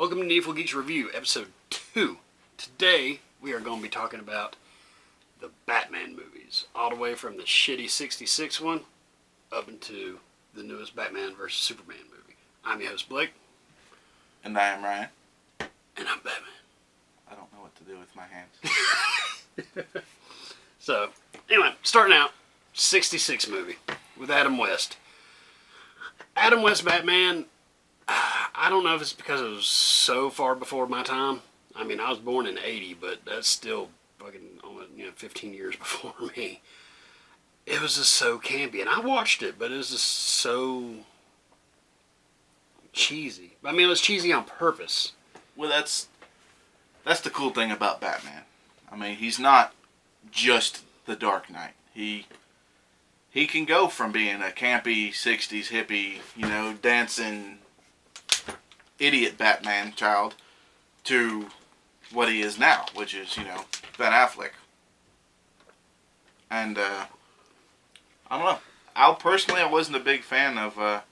Welcome to Needful Geeks Review, Episode 2. Today, we are going to be talking about the Batman movies. All the way from the shitty 66 one, up into the newest Batman vs. Superman movie. I'm your host, Blake. And I am Ryan. And I'm Batman. I don't know what to do with my hands. So, anyway, starting out, 66 movie with Adam West. Adam West Batman, I don't know if it's because it was so far before my time. I mean, I was born in 80, but that's still fucking 15 years before me. It was just so campy, and I watched it, but it was just so cheesy. I mean, it was cheesy on purpose. Well, that's the cool thing about Batman. I mean, he's not just the Dark Knight. He can go from being a campy 60s hippie, dancing idiot Batman child to what he is now, which is, Ben Affleck. And, I don't know. I wasn't a big fan of the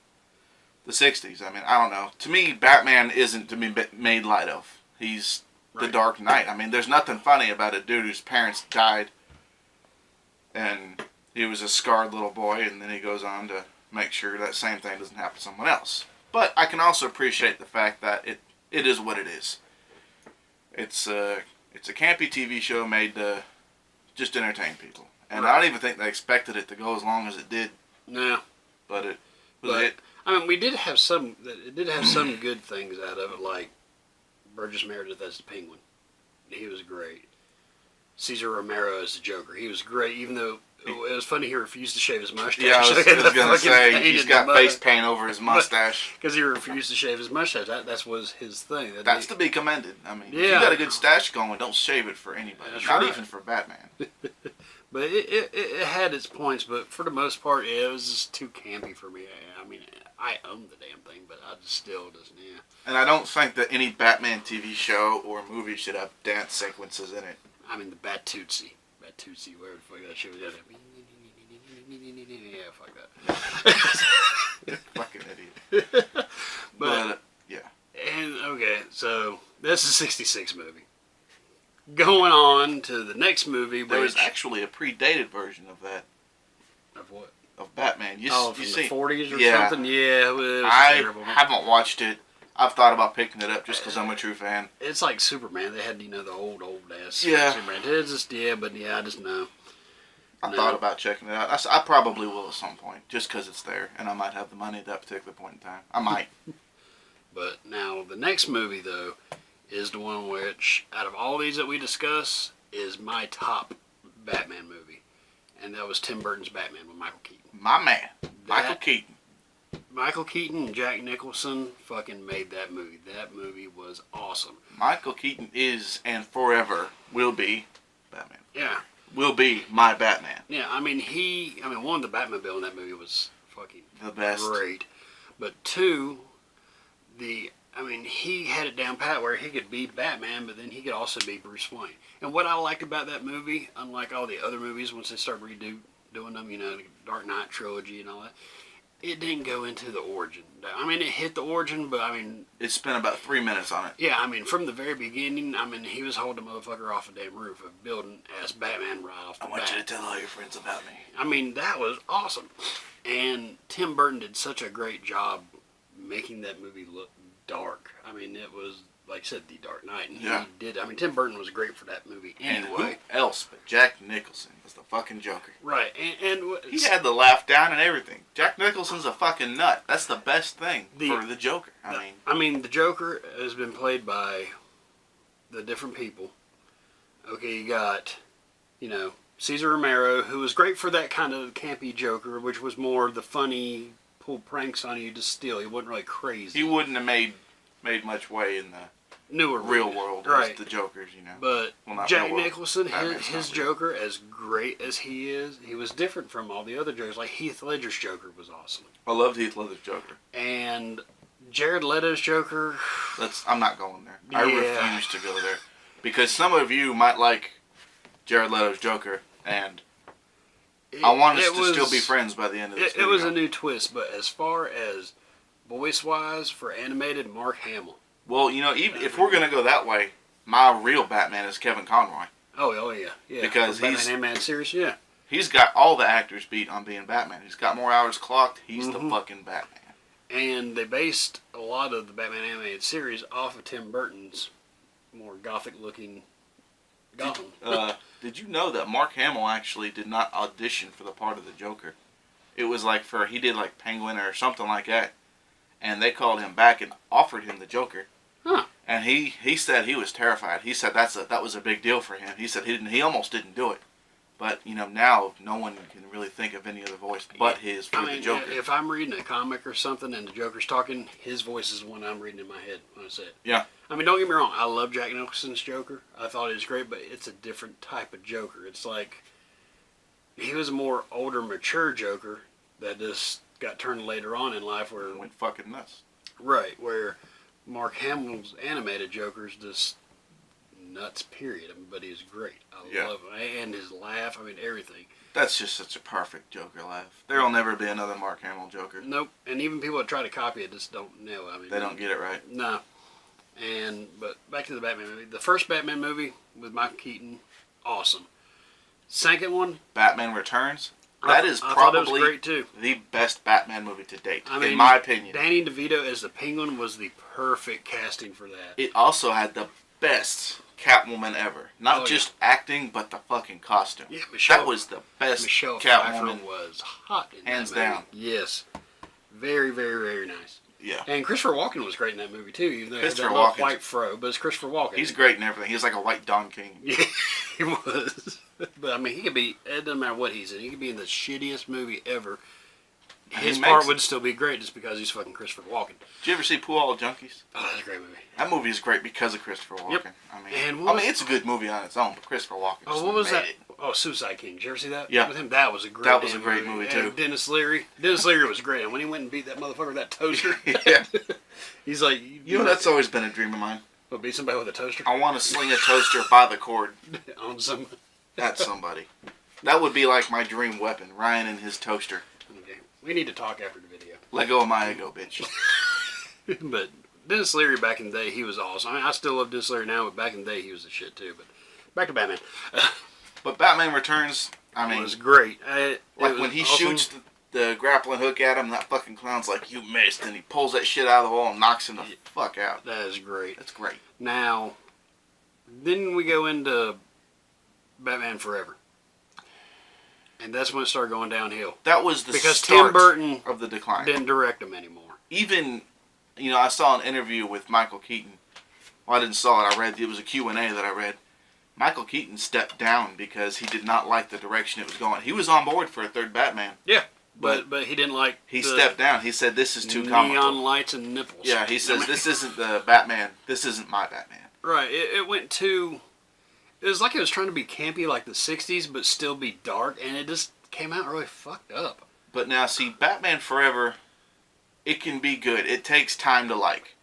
60s. I mean, I don't know. To me, Batman isn't to be made light of. He's the Dark Knight. I mean, there's nothing funny about a dude whose parents died and he was a scarred little boy, and then he goes on to make sure that same thing doesn't happen to someone else. But I can also appreciate the fact that it is what it is. It's a campy TV show made to just entertain people. And I don't even think they expected it to go as long as it did. No. But it was it. I mean, it did have some good things out of it, like Burgess Meredith as the Penguin. He was great. Cesar Romero as the Joker. He was great, even though it was funny he refused to shave his mustache. Yeah, I was going to say, he's got face paint over his mustache. Because he refused to shave his mustache. That was his thing. That's to be commended. I mean, if you got a good stash going, don't shave it for anybody. Not even for Batman. But it had its points, but for the most part, it was just too campy for me. I mean, I own the damn thing, but I just still doesn't, And I don't think that any Batman TV show or movie should have dance sequences in it. I mean, the Bat-Tootsie, whatever the fuck that shit was. Yeah, fuck that. Fucking idiot. But yeah. And, okay, so that's the 66 movie. Going on to the next movie, there was actually a predated version of that. Of what? Of Batman. From the 40s or something? Yeah, it was terrible. I haven't watched it. I've thought about picking it up just because I'm a true fan. It's like Superman. They had, the old ass Superman. It's just, I just know. I thought about checking it out. I probably will at some point, just because it's there, and I might have the money at that particular point in time. I might. But now, the next movie, though, is the one which, out of all these that we discuss, is my top Batman movie. And that was Tim Burton's Batman with Michael Keaton. My man, Michael Keaton. Michael Keaton and Jack Nicholson fucking made that movie. That movie was awesome. Michael Keaton is, and forever will be, Batman. Yeah. Will be my Batman. Yeah, I mean, one, the Batmobile in that movie was fucking the best. Great. But two, he had it down pat where he could be Batman, but then he could also be Bruce Wayne. And what I liked about that movie, unlike all the other movies once they start doing them, the Dark Knight trilogy and all that, it didn't go into the origin. I mean, it hit the origin, but it spent about 3 minutes on it. Yeah, from the very beginning, he was holding a motherfucker off a damn roof of building as Batman right off the bat. I want you to tell all your friends about me. That was awesome. And Tim Burton did such a great job making that movie look dark. It was, like I said, the Dark Knight. And he did. Tim Burton was great for that movie anyway. And who else but Jack Nicholson was the fucking Joker. Right. And he had the laugh down and everything. Jack Nicholson's a fucking nut. That's the best thing for the Joker. The Joker has been played by the different people. Okay, you got, Cesar Romero, who was great for that kind of campy Joker, which was more the funny, pull pranks on you to steal. He wasn't really crazy. He wouldn't have made much way in the newer real world as the Jokers, But Jack Nicholson, his Joker, as great as he is, he was different from all the other Jokers. Like Heath Ledger's Joker was awesome. I loved Heath Ledger's Joker. And Jared Leto's Joker. I'm not going there. I refuse to go there. Because some of you might like Jared Leto's Joker, and I want us to still be friends by the end of this video. It was a new twist, but as far as voice-wise, for animated, Mark Hamill. Well, even if we're gonna go that way, my real Batman is Kevin Conroy. Oh yeah. Because Batman he's animated series, yeah. he's got all the actors beat on being Batman. He's got more hours clocked. He's the fucking Batman. And they based a lot of the Batman animated series off of Tim Burton's more gothic-looking Gotham. Did you know that Mark Hamill actually did not audition for the part of the Joker? It was like he did like Penguin or something like that, and they called him back and offered him the Joker. Huh. And he said he was terrified. He said that was a big deal for him. He said he almost didn't do it. But, now no one can really think of any other voice but his for the Joker. If I'm reading a comic or something and the Joker's talking, his voice is the one I'm reading in my head when I say it. Yeah. I mean, don't get me wrong. I love Jack Nicholson's Joker. I thought it was great, but it's a different type of Joker. It's like he was a more older, mature Joker that just got turned later on in life where... Went fucking nuts. Right, where Mark Hamill's animated Joker's just... nuts, period. But he's great. I love him. And his laugh, everything. That's just such a perfect Joker laugh. There'll never be another Mark Hamill Joker. Nope. And even people that try to copy it just don't know. They don't get it right. No. But back to the Batman movie. The first Batman movie with Michael Keaton, awesome. Second one, Batman Returns. That is I probably thought it was great too. The best Batman movie to date, in my opinion. Danny DeVito as the Penguin was the perfect casting for that. It also had the best Catwoman ever. Not just acting, but the fucking costume. Yeah, Michelle. That was the best Michelle Catwoman. Pfeiffer was hot in hands that movie. down. Yes. Very, very, very nice. Yeah. And Christopher Walken was great in that movie too, even though he had that Christopher little Walken's- white fro, but it's Christopher Walken. He's great in everything. He's like a white Don King. Yeah, he was. But he could be, it doesn't matter what he's in, he could be in the shittiest movie ever. His part would still be great just because he's fucking Christopher Walken. Did you ever see Pool Hall Junkies? Oh, that's a great movie. That movie is great because of Christopher Walken. Yep. It's a good movie on its own, but Christopher Walken. Oh, what was that? Oh, Suicide King. Did you ever see that? Yeah. With him, that was a great. That was a great movie too. And Dennis Leary. Dennis Leary was great. And when he went and beat that motherfucker with that toaster, Yeah. he's like, That's always been a dream of mine. What, beat somebody with a toaster I want to sling a toaster by the cord on some. at somebody. That would be like my dream weapon, Ryan and his toaster. Okay, we need to talk after the video. Let go of my ego, bitch. But Dennis Leary back in the day, he was awesome. I still love Dennis Leary now, but back in the day, he was the shit too. But back to Batman. But Batman Returns, it was great. when he shoots the grappling hook at him, that fucking clown's like, "You missed," and he pulls that shit out of the wall and knocks him the fuck out. That is great. That's great. Now, then we go into Batman Forever. And that's when it started going downhill. That was the because start Tim Burton of the decline. Didn't direct them anymore. Even, I saw an interview with Michael Keaton. Well, I didn't saw it. I read, it was a Q&A that I read. Michael Keaton stepped down because he did not like the direction it was going. He was on board for a third Batman. Yeah, but he didn't like. He stepped down. He said, "This is too neon comical." lights and nipples. Yeah, he says, "This isn't the Batman. This isn't my Batman." Right. It went too. It was like it was trying to be campy like the '60s, but still be dark, and it just came out really fucked up. But now, see, Batman Forever, it can be good. It takes time to like.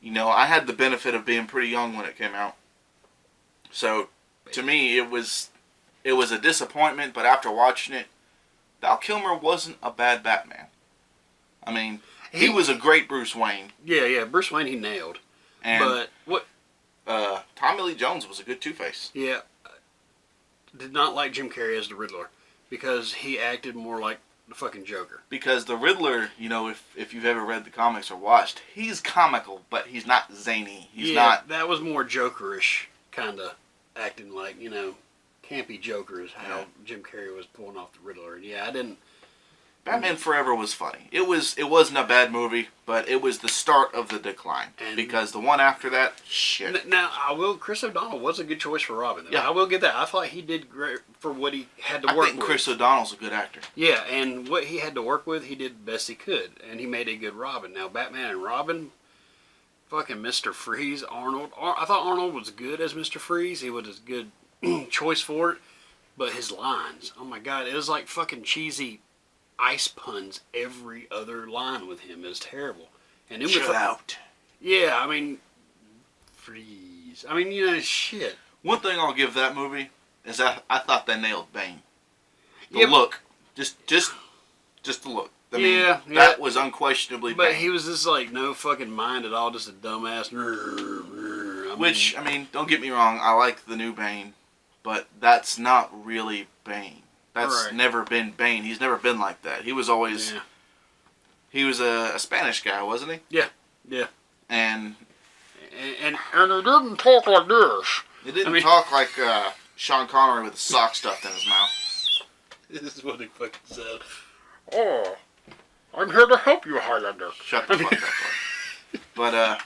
I had the benefit of being pretty young when it came out. So, to me, it was a disappointment, but after watching it, Val Kilmer wasn't a bad Batman. He was a great Bruce Wayne. Yeah, Bruce Wayne he nailed. But what? Tommy Lee Jones was a good Two-Face. Yeah. Did not like Jim Carrey as the Riddler because he acted more like the fucking Joker. Because the Riddler, if you've ever read the comics or watched, he's comical, but he's not zany. He's not. That was more Jokerish kind of acting like, campy Joker is how Jim Carrey was pulling off the Riddler. And I didn't. Batman Forever was funny. It wasn't a bad movie, but it was the start of the decline. Because the one after that, shit. Now, Chris O'Donnell was a good choice for Robin. Though. Yeah. I will get that. I thought he did great for what he had to work with. I think Chris O'Donnell's a good actor. Yeah, and what he had to work with, he did the best he could. And he made a good Robin. Now, Batman and Robin, fucking Mr. Freeze, Arnold. I thought Arnold was good as Mr. Freeze. He was a good choice for it. But his lines, oh my God, it was like fucking cheesy ice puns every other line with him. It was terrible. And it Chill out. Yeah, freeze. Shit. One thing I'll give that movie is I thought they nailed Bane. The look. Just the look. I mean, that was unquestionably But Bane. he was just like no fucking mind at all, just a dumbass. Which, I mean, don't get me wrong, I like the new Bane, but that's not really Bane. That's never been Bane. He's never been like that. He was always... Yeah. He was a Spanish guy, wasn't he? Yeah. Yeah. And he didn't talk like this. He didn't talk like Sean Connery with a sock stuffed in his mouth. This is what he fucking said. Oh, I'm here to help you, Highlander. Shut the fuck up,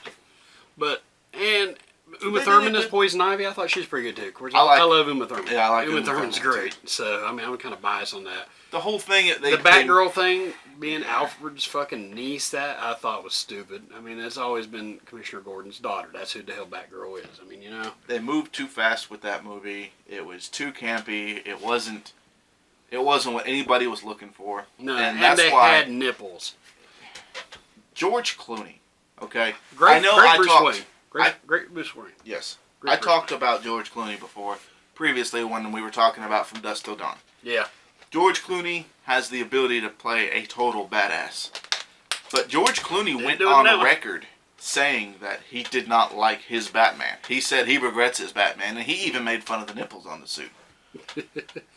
But and Uma Thurman as Poison Ivy, I thought she was pretty good too. Of course, I love Uma Thurman. Yeah, I like Uma Thurman's great. Too. So I mean, I'm kind of biased on that. The whole thing, the Batgirl thing, being Alfred's fucking niece, that I thought was stupid. I mean, it's always been Commissioner Gordon's daughter. That's who the hell Batgirl is. I mean, you know. They moved too fast with that movie. It was too campy. It wasn't what anybody was looking for. No, and that's they had nipples. George Clooney, okay? Great Bruce Wayne. Great Bruce Wayne. Yes. I talked about George Clooney before, previously when we were talking about From Dusk Till Dawn. Yeah. George Clooney has the ability to play a total badass. But George Clooney went on the record saying that he did not like his Batman. He said he regrets his Batman, and he even made fun of the nipples on the suit.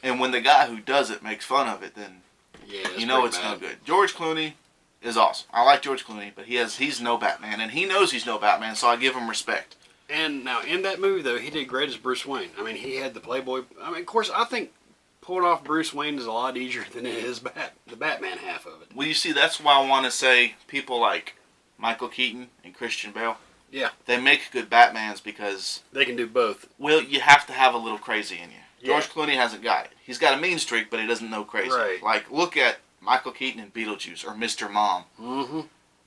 And when the guy who does it makes fun of it, then you know it's no good. George Clooney is awesome. I like George Clooney, but he's no Batman, and he knows he's no Batman, so I give him respect. And now in that movie, though, he did great as Bruce Wayne. I mean, he had the Playboy. I mean, of course, I think pulling off Bruce Wayne is a lot easier than it is the Batman half of it. Well, you see, that's why I want to say people like Michael Keaton and Christian Bale. Yeah. They make good Batmans because they can do both. Well, you have to have a little crazy in you. George Clooney hasn't got it. He's got a mean streak, but he doesn't know crazy. Right. Like, look at Michael Keaton in Beetlejuice, or Mr. Mom, mm-hmm.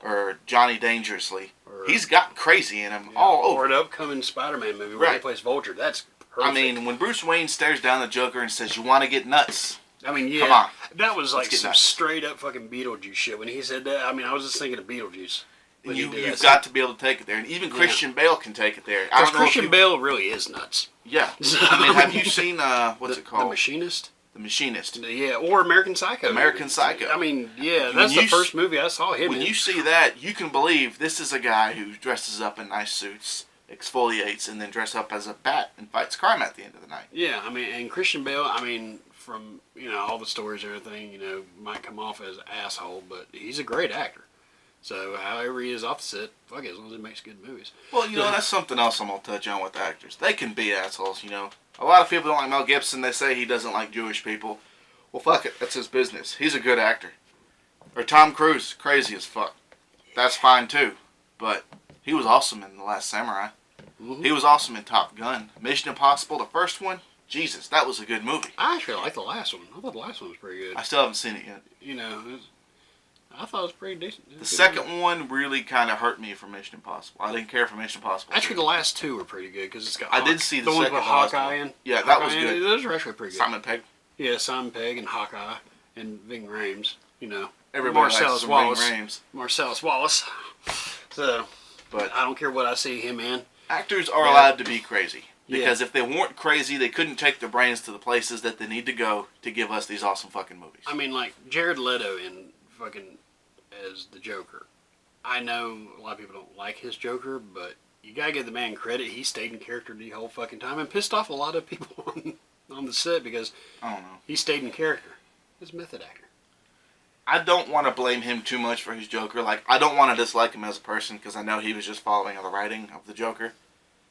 or Johnny Dangerously. He's got crazy in him all over. Or an upcoming Spider-Man movie where he plays Vulture. That's perfect. I mean, when Bruce Wayne stares down the Joker and says, "You want to get nuts?" I mean, yeah. Come on. That was like some straight up fucking Beetlejuice shit. When he said that, I mean, I was just thinking of Beetlejuice. You've got to be able to take it there. And even Christian Bale can take it there. Because Christian Bale really is nuts. Yeah. I mean, have you seen, what's it called? The Machinist? The Machinist. Yeah, or American Psycho. American Psycho. I mean, yeah, that's the first movie I saw him in. When you see that, you can believe this is a guy who dresses up in nice suits, exfoliates, and then dresses up as a bat and fights crime at the end of the night. Yeah, I mean, and Christian Bale, I mean, from, you know, all the stories and everything, you know, might come off as an asshole, but he's a great actor. So, however he is off the set, fuck it, as long as he makes good movies. Well, you know, that's something else I'm going to touch on with actors. They can be assholes, you know. A lot of people don't like Mel Gibson. They say he doesn't like Jewish people. Well, fuck it. That's his business. He's a good actor. Or Tom Cruise, crazy as fuck. That's fine, too. But he was awesome in The Last Samurai. Mm-hmm. He was awesome in Top Gun. Mission Impossible, the first one, Jesus, that was a good movie. I actually liked the last one. I thought the last one was pretty good. I still haven't seen it yet. You know, I thought it was pretty decent. The second one really kind of hurt me for Mission Impossible. I didn't care for Mission Impossible. Actually, the last two were pretty good because it's got. I did see the second one with Hawkeye in. Yeah, that was good. Those were actually pretty good. Simon Pegg. Yeah, Simon Pegg and Hawkeye and Ving Rhames. You know, everybody likes Ving Rhames. Marcellus Wallace. So, but I don't care what I see him in. Actors are allowed to be crazy. Because if they weren't crazy, they couldn't take their brains to the places that they need to go to give us these awesome fucking movies. I mean, like, Jared Leto in fucking as the Joker. I know a lot of people don't like his Joker, but you gotta give the man credit. He stayed in character the whole fucking time and pissed off a lot of people on the set because I don't know. He stayed in character. He's a method actor. I don't want to blame him too much for his Joker. Like, I don't want to dislike him as a person because I know he was just following the writing of the Joker.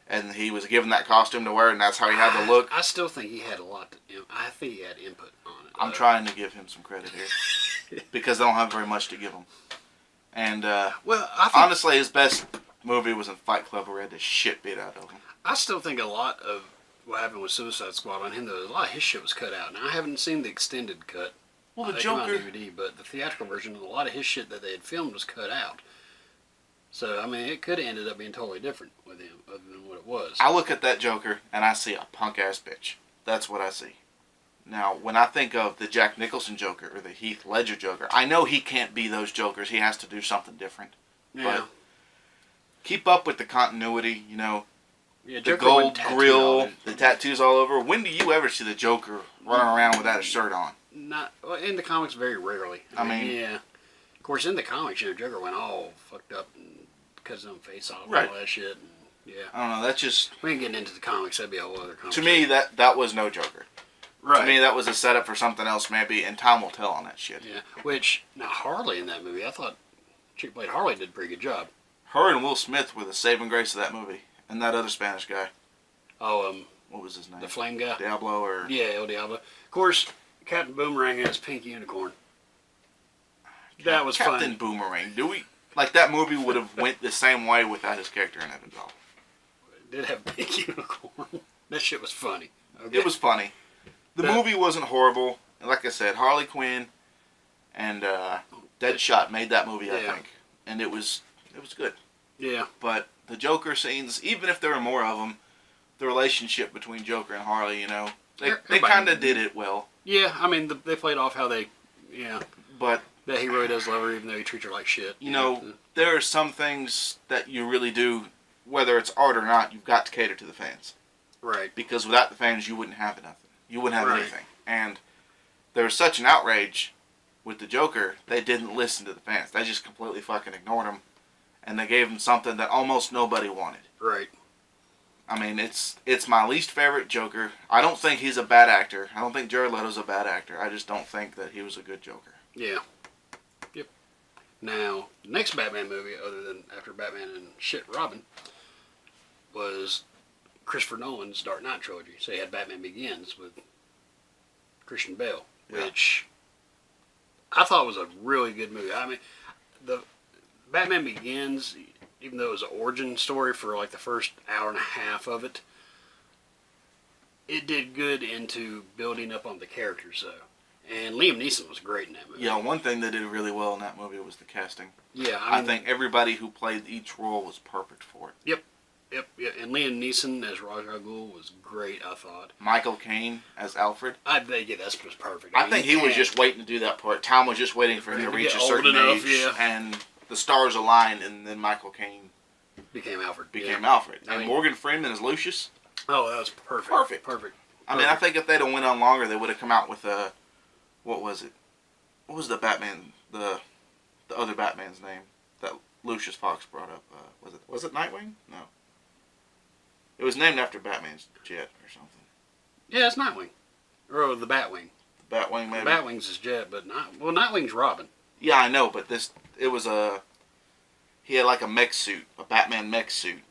And he was given that costume to wear, and that's how he had to look. I still think he had a lot to... I think he had input on it. I'm trying to give him some credit here. Because I don't have very much to give him. And, well, I think, honestly, his best movie was in Fight Club where he had the shit beat out of him. I still think a lot of what happened with Suicide Squad on him, though, a lot of his shit was cut out. Now, I haven't seen the extended cut. Well, the Joker... on DVD, but the theatrical version, a lot of his shit that they had filmed was cut out. So, I mean, it could have ended up being totally different with him, other than what it was. I look at that Joker, and I see a punk-ass bitch. That's what I see. Now, when I think of the Jack Nicholson Joker, or the Heath Ledger Joker, I know he can't be those Jokers. He has to do something different. Yeah. But keep up with the continuity, you know. Yeah, the gold grill, the tattoos all over. When do you ever see the Joker running around without a shirt on? Not in the comics, very rarely. I mean, yeah. course, in the comics, Joker went all fucked up and cut his own face off Right. and all that shit. And, yeah. I don't know. That's just... We ain't getting into the comics. That'd be a whole other To conversation. me, that was no Joker. Right. To me, that was a setup for something else, maybe, and time will tell on that shit. Yeah. Which, now, Harley in that movie, I thought chick played Harley did a pretty good job. Her and Will Smith were the saving grace of that movie. And that other Spanish guy. Oh, What was his name? the Flame guy? Diablo or... Yeah, El Diablo. Of course, Captain Boomerang has Pink Unicorn. That was Captain fun. Boomerang. Do we... Like, that movie would have went the same way without his character in it at all. It did have Pink Unicorn. That shit was funny. Okay. It was funny. The movie wasn't horrible. And like I said, Harley Quinn and Deadshot made that movie, I think. And it was good. Yeah. But the Joker scenes, even if there were more of them, the relationship between Joker and Harley, they kind of did it well. Yeah, I mean, they played off how they, But that he really does love her, even though he treats her like shit. There are some things that you really do, whether it's art or not, you've got to cater to the fans. Right. Because without the fans, you wouldn't have nothing. You wouldn't have Right. anything. And there was such an outrage with the Joker, they didn't listen to the fans. They just completely fucking ignored him. And they gave him something that almost nobody wanted. Right. I mean, it's my least favorite Joker. I don't think he's a bad actor. I don't think Jared Leto's a bad actor. I just don't think that he was a good Joker. Yeah. Yep. Now, the next Batman movie, other than after Batman and shit Robin, was Christopher Nolan's Dark Knight trilogy. So he had Batman Begins with Christian Bale, which I thought was a really good movie. I mean, the Batman Begins, even though it was an origin story for like the first hour and a half of it, it did good into building up on the characters, though. And Liam Neeson was great in that movie. Yeah, one thing they did really well in that movie was the casting. Yeah, I think everybody who played each role was perfect for it. Yep. And Liam Neeson as Ra's al Ghul was great, I thought. Michael Caine as Alfred. That's just perfect. I think he was just waiting to do that part. Time was just waiting for him to reach a certain age, and the stars aligned, and then Michael Caine became Alfred. Alfred. And I mean, Morgan Freeman as Lucius. Oh, that was perfect. Perfect. I mean, I think if they'd have went on longer, they would have come out with a... What was it? What was the Batman... The other Batman's name that Lucius Fox brought up? Was it Nightwing? No. It was named after Batman's jet or something. Yeah, it's Nightwing. Or the Batwing. The Batwing, maybe? Batwing's his jet, but Nightwing's Robin. Yeah, I know, but it was a... He had like a mech suit, a Batman mech suit.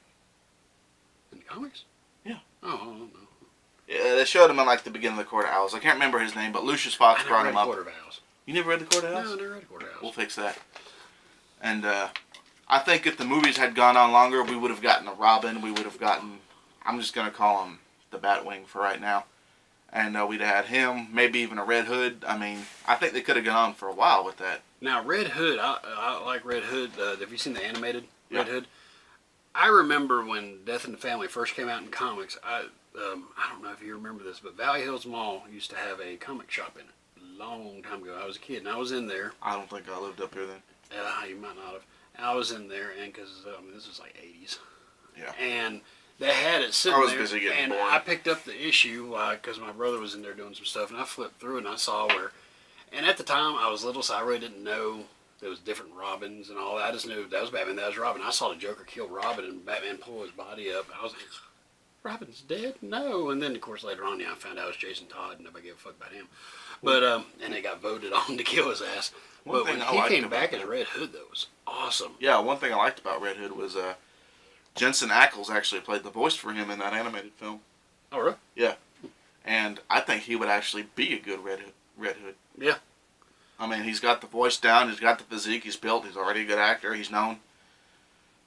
In the comics? Yeah. Oh, I don't know. Yeah, they showed him in like the beginning of the Court of Owls. I can't remember his name, but Lucius Fox brought him up. Court of Owls. You never read the Court of Owls? No, I never read the Court of Owls. We'll fix that. And I think if the movies had gone on longer, we would have gotten a Robin. We would have gotten... I'm just going to call him the Batwing for right now. And we'd have had him, maybe even a Red Hood. I mean, I think they could have gone on for a while with that. Now, Red Hood, I like Red Hood. Have you seen the animated Red Hood? I remember when Death in the Family first came out in comics. I don't know if you remember this, but Valley Hills Mall used to have a comic shop in it a long time ago. I was a kid, and I was in there. I don't think I lived up here then. You might not have. I was in there, and because this was like 80s. Yeah. And they had it sitting there. I was busy getting bored. I picked up the issue because my brother was in there doing some stuff, and I flipped through it, and I saw where... And at the time, I was little, so I really didn't know there was different Robins and all that. I just knew that was Batman, that was Robin. I saw the Joker kill Robin, and Batman pull his body up. I was like, Robin's dead? No. And then, of course, later on, I found out it was Jason Todd, and nobody gave a fuck about him. But, and they got voted on to kill his ass. But when he came back as Red Hood, that was awesome. Yeah, one thing I liked about Red Hood was Jensen Ackles actually played the voice for him in that animated film. Oh, really? Yeah. And I think he would actually be a good Red Hood. Yeah. I mean, he's got the voice down, he's got the physique, he's built, he's already a good actor, he's known.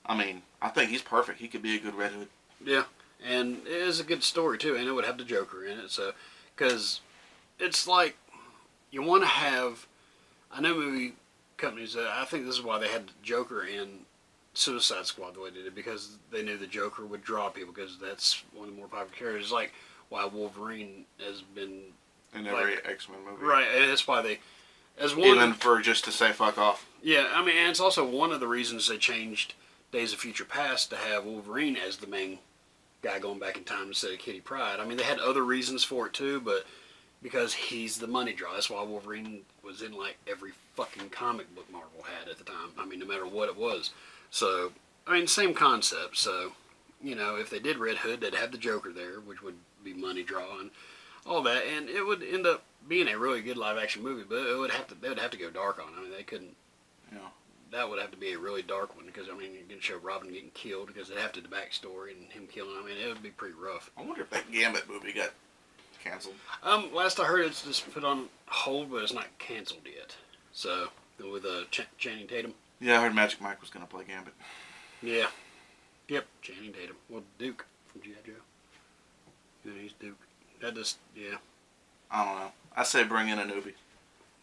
I mean, I think he's perfect. He could be a good Red Hood. Yeah. And it is a good story, too, and it would have the Joker in it, so... Because it's like, you want to have... I know movie companies, I think this is why they had the Joker in Suicide Squad the way they did, because they knew the Joker would draw people, because that's one of the more popular characters. Like why Wolverine has been... In every X-Men movie. Right, and that's why they... Even for just to say fuck off. Yeah, I mean, and it's also one of the reasons they changed Days of Future Past to have Wolverine as the main guy going back in time instead of Kitty Pryde. I mean, they had other reasons for it too, but because he's the money draw. That's why Wolverine was in like every fucking comic book Marvel had at the time. I mean, no matter what it was. So, I mean, same concept. So, you know, if they did Red Hood, they'd have the Joker there, which would be money draw and all that, and it would end up being a really good live action movie. But they would have to go dark on it. I mean, they couldn't. Yeah. That would have to be a really dark one because I mean, you're gonna show Robin getting killed because they'd have to the backstory and him killing. I mean, it would be pretty rough. I wonder if that Gambit movie got canceled. Last I heard, it's just put on hold, but it's not canceled yet. So with Channing Tatum. Yeah, I heard Magic Mike was gonna play Gambit. Yeah. Yep, Channing Tatum. Well, Duke from G.I. Joe. Yeah, he's Duke. That just, yeah. I don't know. I say bring in a newbie.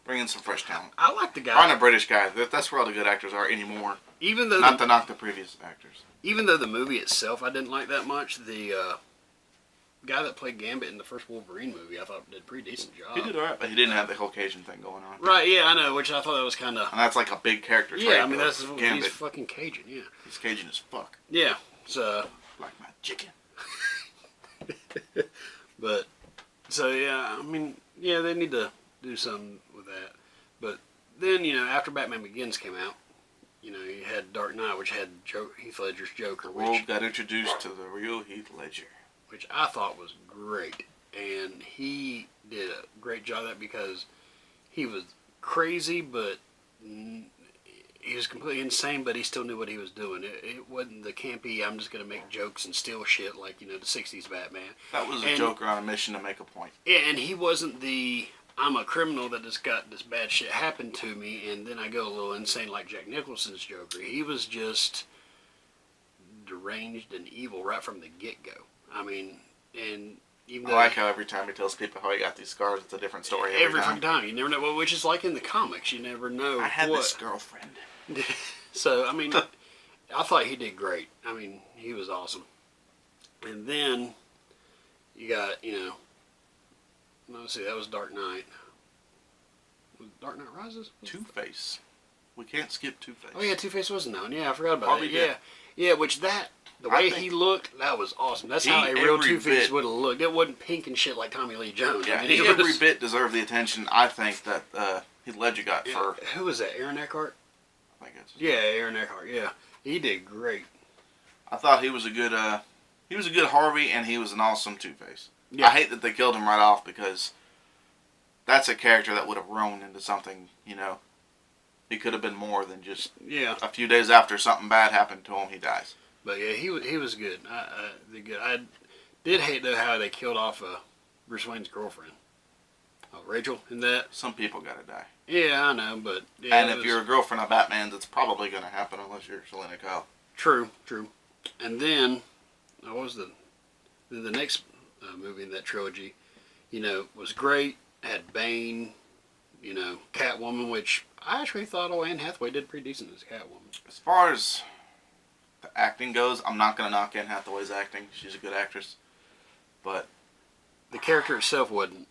Bring in some fresh talent. I like the guy. Find a British guy. That's where all the good actors are anymore. Even though not to knock the previous actors. Even though the movie itself I didn't like that much, the guy that played Gambit in the first Wolverine movie I thought did a pretty decent job. He did alright, but he didn't have the whole Cajun thing going on. Right, yeah, I know, which I thought that was kind of... And that's like a big character trait. Yeah, I mean, Gambit. he's fucking Cajun, yeah. He's Cajun as fuck. Yeah, so... Like my chicken. But, so yeah, I mean, yeah, they need to do something with that. But then, you know, after Batman Begins came out, you know, you had Dark Knight, which had Heath Ledger's Joker, The world got introduced to the real Heath Ledger. Which I thought was great. And he did a great job of that because he was crazy, but he was completely insane, but he still knew what he was doing. It wasn't the campy, I'm just going to make jokes and steal shit like, you know, the 60s Batman. That was a Joker on a mission to make a point. Yeah, and he wasn't the, I'm a criminal that just got this bad shit happen to me, and then I go a little insane like Jack Nicholson's Joker. He was just deranged and evil right from the get-go. I mean, and even though... I like how every time he tells people how he got these scars, it's a different story every fucking time. You never know. Well, which is like in the comics. You never know I had this girlfriend. So, I mean, I thought he did great. I mean, he was awesome. And then you got, you know... Let's see, that was Dark Knight. Was Dark Knight Rises? Two-Face. We can't skip Two-Face. Oh, yeah, Two-Face was known. Yeah, I forgot about Probably that. did. Yeah, which that... The way he looked, that was awesome. That's how a real Two-Face would have looked. It wasn't pink and shit like Tommy Lee Jones. Yeah, I mean, he every bit deserved the attention, I think, that Heath Ledger got for... Who was that, Aaron Eckhart? I guess. Yeah, Aaron Eckhart, yeah. He did great. I thought he was a good Harvey, and he was an awesome Two-Face. Yeah. I hate that they killed him right off, because that's a character that would have grown into something, you know. He could have been more than just a few days after something bad happened to him, he dies. But yeah, he was good. I did hate though how they killed off Bruce Wayne's girlfriend, Rachel, in that. Some people gotta die. Yeah, I know, but yeah, and if you're a girlfriend of Batman's, it's probably gonna happen unless you're Selena Kyle. True. And then, what was the next movie in that trilogy? You know, was great. Had Bane, you know, Catwoman, which I actually thought Anne Hathaway did pretty decent as Catwoman. As far as the acting goes, I'm not going to knock Anne Hathaway's acting. She's a good actress. But the character itself wasn't.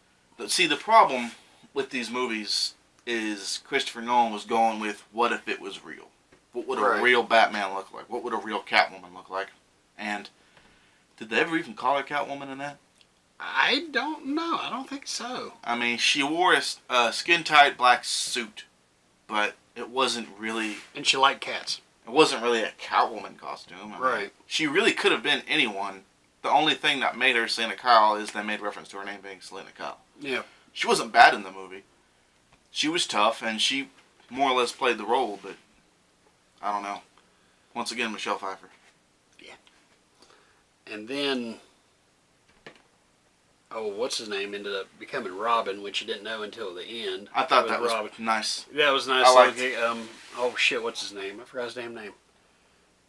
See, the problem with these movies is Christopher Nolan was going with what if it was real? What would a real Batman look like? What would a real Catwoman look like? And did they ever even call her Catwoman in that? I don't know. I don't think so. I mean, she wore a skin-tight black suit, but it wasn't really... And she liked cats. It wasn't really a Catwoman costume. I mean, she really could have been anyone. The only thing that made her Selena Kyle is they made reference to her name being Selena Kyle. Yeah. She wasn't bad in the movie. She was tough, and she more or less played the role, but I don't know. Once again, Michelle Pfeiffer. Yeah. And then... what's his name ended up becoming Robin, which you didn't know until the end. I thought that was nice. Yeah, it was nice. I liked what's his name? I forgot his damn name.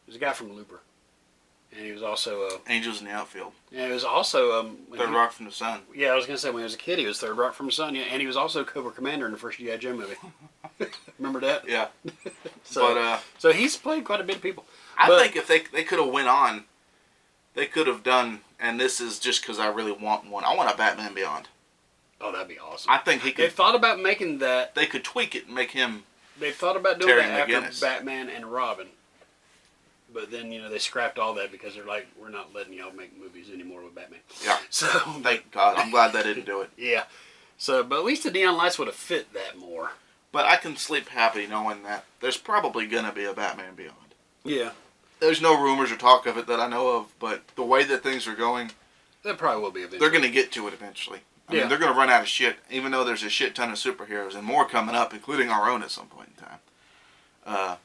He was a guy from Looper. And he was also... Angels in the Outfield. Yeah, he was also... Third Rock from the Sun. Yeah, I was going to say, when he was a kid, he was Third Rock from the Sun. Yeah, and he was also Cobra Commander in the first G.I. Joe movie. Remember that? Yeah. So he's played quite a bit of people. I think if they could have went on, they could have done... And this is just because I really want one. I want a Batman Beyond. Oh, that'd be awesome. I think he could... They thought about making that... They could tweak it and make him... They thought about doing that McGinnis. after Batman and Robin. But then, you know, they scrapped all that because they're like, we're not letting y'all make movies anymore with Batman. Yeah. So... Thank God. I'm glad they didn't do it. Yeah. So, but at least the neon lights would have fit that more. But I can sleep happy knowing that there's probably going to be a Batman Beyond. Yeah. There's no rumors or talk of it that I know of, but the way that things are going, that probably will be eventually. They're going to get to it eventually. I mean, they're going to run out of shit, even though there's a shit ton of superheroes and more coming up, including our own at some point in time.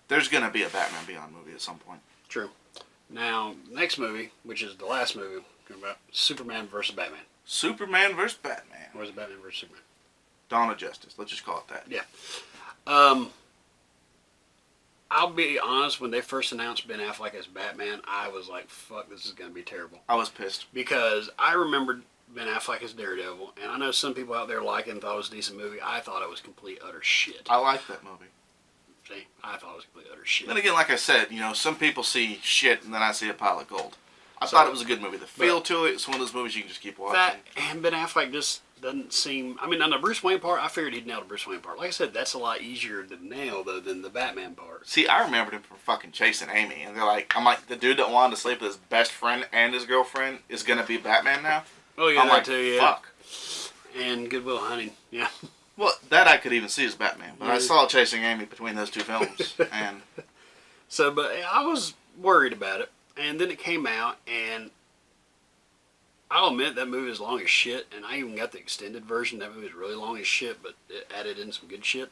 There's going to be a Batman Beyond movie at some point. True. Now, next movie, which is the last movie, about Superman versus Batman. Superman versus Batman. Or is it Batman versus Superman? Dawn of Justice. Let's just call it that. Yeah. I'll be honest, when they first announced Ben Affleck as Batman, I was like, fuck, this is going to be terrible. I was pissed. Because I remembered Ben Affleck as Daredevil, and I know some people out there like it and thought it was a decent movie. I thought it was complete, utter shit. I like that movie. See, I thought it was complete, utter shit. Then again, like I said, some people see shit and then I see a pile of gold. I thought it was a good movie. The feel to it's one of those movies you can just keep watching. That, and Ben Affleck just doesn't seem... I mean, on the Bruce Wayne part, I figured he'd nail the Bruce Wayne part. Like I said, that's a lot easier to nail, though, than the Batman part. See, I remembered him from fucking Chasing Amy, and I'm like, the dude that wanted to sleep with his best friend and his girlfriend is going to be Batman now? Oh, yeah, I'm that like, too, yeah. Fuck. And Good Will Hunting, yeah. Well, that I could even see as Batman, but I saw Chasing Amy between those two films, and... So, but I was worried about it, and then it came out, and I'll admit that movie is long as shit, and I even got the extended version. That movie is really long as shit, but it added in some good shit.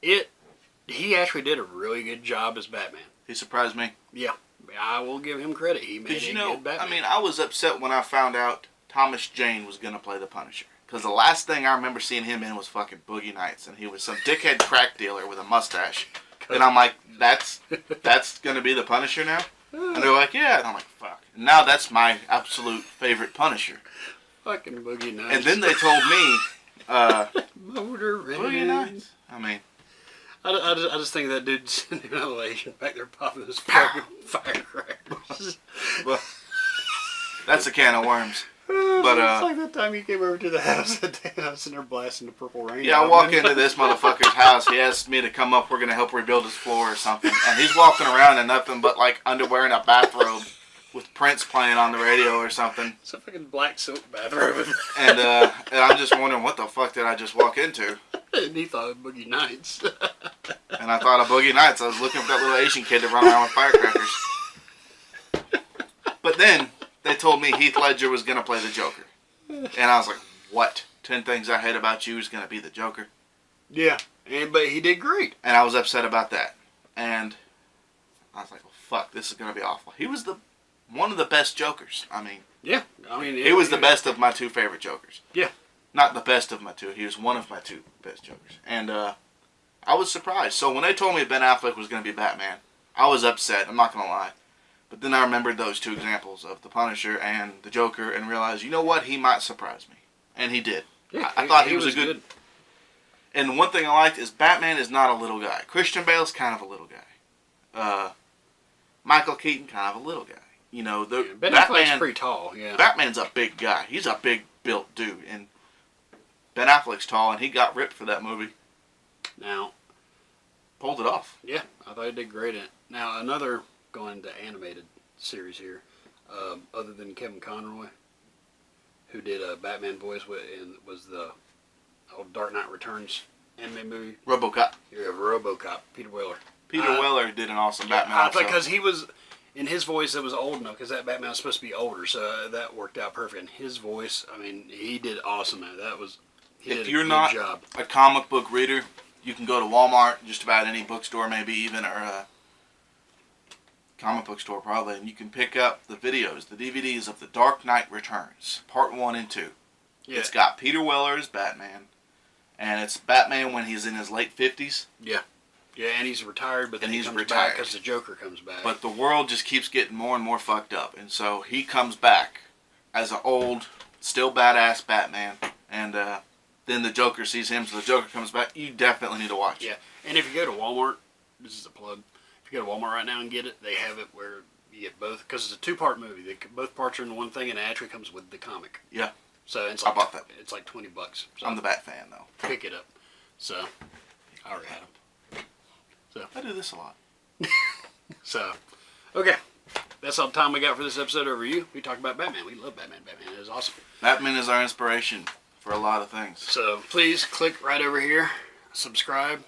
He actually did a really good job as Batman. He surprised me. Yeah, I will give him credit. He made a good Batman. I mean, I was upset when I found out Thomas Jane was going to play the Punisher. Because the last thing I remember seeing him in was fucking Boogie Nights, and he was some dickhead crack dealer with a mustache. And I'm like, that's going to be the Punisher now? And they're like, yeah. And I'm like, fuck. And now that's my absolute favorite Punisher. Fucking Boogie Nights. And then they told me, Motor Boogie Nights. I mean, I just think that dude's in the elevation back there popping his fucking firecrackers. Well, that's a can of worms. But it's like that time you came over to the house and I was sitting there blasting the Purple Rain. Yeah, I walk into this motherfucker's house. He asked me to come up. We're going to help rebuild his floor or something. And he's walking around in nothing but like underwear and a bathrobe with Prince playing on the radio or something. It's a fucking black silk bathrobe. And I'm just wondering, what the fuck did I just walk into? And he thought of Boogie Nights. And I thought of Boogie Nights. I was looking for that little Asian kid to run around with firecrackers. But then they told me Heath Ledger was going to play the Joker. And I was like, what? 10 Things I Hate About You is going to be the Joker? Yeah, but he did great. And I was upset about that. And I was like, well, fuck, this is going to be awful. He was one of the best Jokers. I mean, he was the best of my two favorite Jokers. Yeah. Not the best of my two. He was one of my two best Jokers. And I was surprised. So when they told me Ben Affleck was going to be Batman, I was upset. I'm not going to lie. But then I remembered those two examples of the Punisher and the Joker and realized, you know what? He might surprise me. And he did. Yeah, I thought he was a good... And one thing I liked is Batman is not a little guy. Christian Bale's kind of a little guy. Michael Keaton, kind of a little guy. Ben Affleck's pretty tall, yeah. Batman's a big guy. He's a big built dude. And Ben Affleck's tall, and he got ripped for that movie. Now... Pulled it off. Yeah, I thought he did great in it. Now, another... going to animated series here, other than Kevin Conroy, who did a Batman voice and was the old Dark Knight Returns anime movie. RoboCop. Yeah, RoboCop. Peter Weller. Peter Weller did an awesome Batman. I thought because he was in his voice, it was old enough because that Batman was supposed to be older, so that worked out perfect. And his voice, I mean, he did awesome. If you're not a comic book reader, you can go to Walmart, just about any bookstore, maybe even, or comic book store probably, and you can pick up the videos, the DVDs of The Dark Knight Returns, part 1 and 2. Yeah. It's got Peter Weller as Batman, and it's Batman when he's in his late 50s. Yeah. Yeah, and he's retired, but then he comes back because the Joker comes back. But the world just keeps getting more and more fucked up, and so he comes back as an old, still badass Batman, and then the Joker sees him, so the Joker comes back. You definitely need to watch it. Yeah, and if you go to Walmart, this is a plug, if you go to Walmart right now and get it, they have it where you get both, because it's a 2-part movie. Both parts are in one thing, and it actually comes with the comic. Yeah. So it's like, I bought that. It's like $20. So I'm the Bat fan, though. Pick it up. So, I already had them. So I do this a lot. So, okay. That's all the time we got for this episode over you. We talked about Batman. We love Batman. Batman is awesome. Batman is our inspiration. for a lot of things. So please click right over here. Subscribe.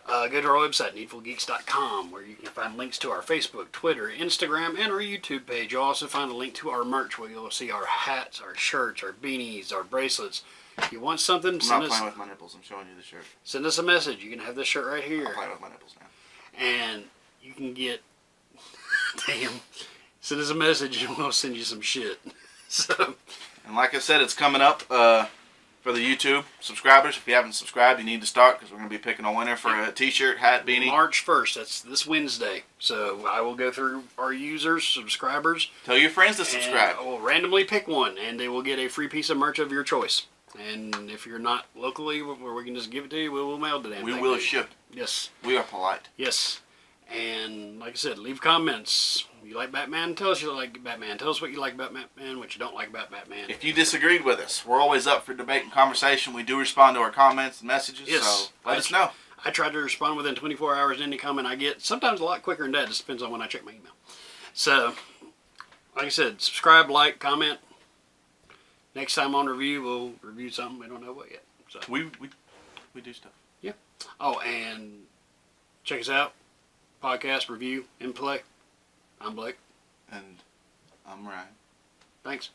Go to our website, needfulgeeks.com, where you can find links to our Facebook, Twitter, Instagram, and our YouTube page. You'll also find a link to our merch, where you'll see our hats, our shirts, our beanies, our bracelets. If you want something, I'm not playing with my nipples. I'm showing you the shirt. Send us a message. You can have this shirt right here. I'm playing with my nipples now. And you can get... Damn. Send us a message and we'll send you some shit. So... And like I said, it's coming up for the YouTube subscribers. If you haven't subscribed, you need to start, because we're going to be picking a winner for a t-shirt, hat, beanie. March 1st. That's this Wednesday. So I will go through our users, subscribers. Tell your friends to subscribe. I will randomly pick one, and they will get a free piece of merch of your choice. And if you're not locally, where we can just give it to you, we will mail the damn thing. We will ship. Yes. We are polite. Yes. And like I said, leave comments. You like Batman? Tell us you like Batman. Tell us what you like about Batman, what you don't like about Batman. If you disagreed with us, we're always up for debate and conversation. We do respond to our comments and messages, Yes. so let us know. I try to respond within 24 hours to any comment I get. Sometimes a lot quicker than that. Just depends on when I check my email. So, like I said, subscribe, like, comment. Next time on review, we'll review something. We don't know what yet. So We do stuff. yeah. Oh, and check us out. Podcast, review, and play. I'm Blake. And I'm Ryan. Thanks.